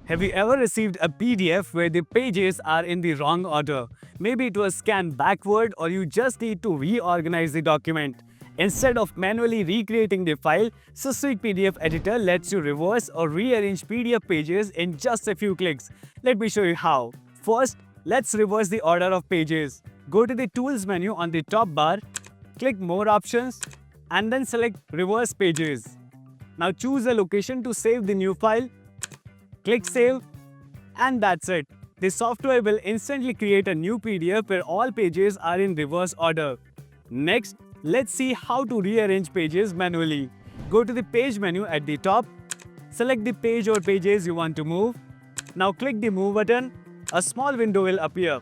Have you ever received a PDF where the pages are in the wrong order? Maybe it was scanned backward or you just need to reorganize the document. Instead of manually recreating the file, Systweak PDF Editor lets you reverse or rearrange PDF pages in just a few clicks. Let me show you how. First, let's reverse the order of pages. Go to the Tools menu on the top bar, click More Options, and then select Reverse Pages. Now choose a location to save the new file. Click Save, and that's it. The software will instantly create a new PDF where all pages are in reverse order. Next, let's see how to rearrange pages manually. Go to the Page menu at the top, select the page or pages you want to move. Now click the Move button. A small window will appear.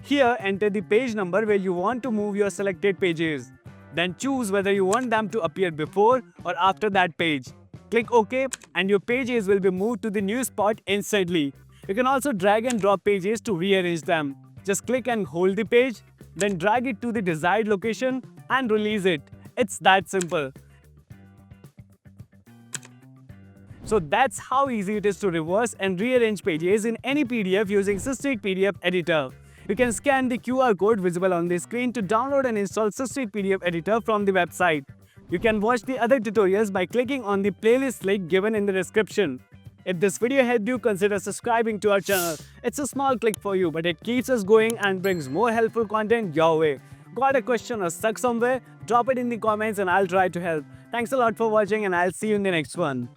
Here, enter the page number where you want to move your selected pages. Then choose whether you want them to appear before or after that page. Click OK and your pages will be moved to the new spot instantly. You can also drag and drop pages to rearrange them. Just click and hold the page, then drag it to the desired location and release it. It's that simple. So that's how easy it is to reverse and rearrange pages in any PDF using Systweak PDF Editor. You can scan the QR code visible on the screen to download and install Systweak PDF Editor from the website. You can watch the other tutorials by clicking on the playlist link given in the description. If this video helped you, consider subscribing to our channel. It's a small click for you, but it keeps us going and brings more helpful content your way. Got a question or stuck somewhere? Drop it in the comments and I'll try to help. Thanks a lot for watching and I'll see you in the next one.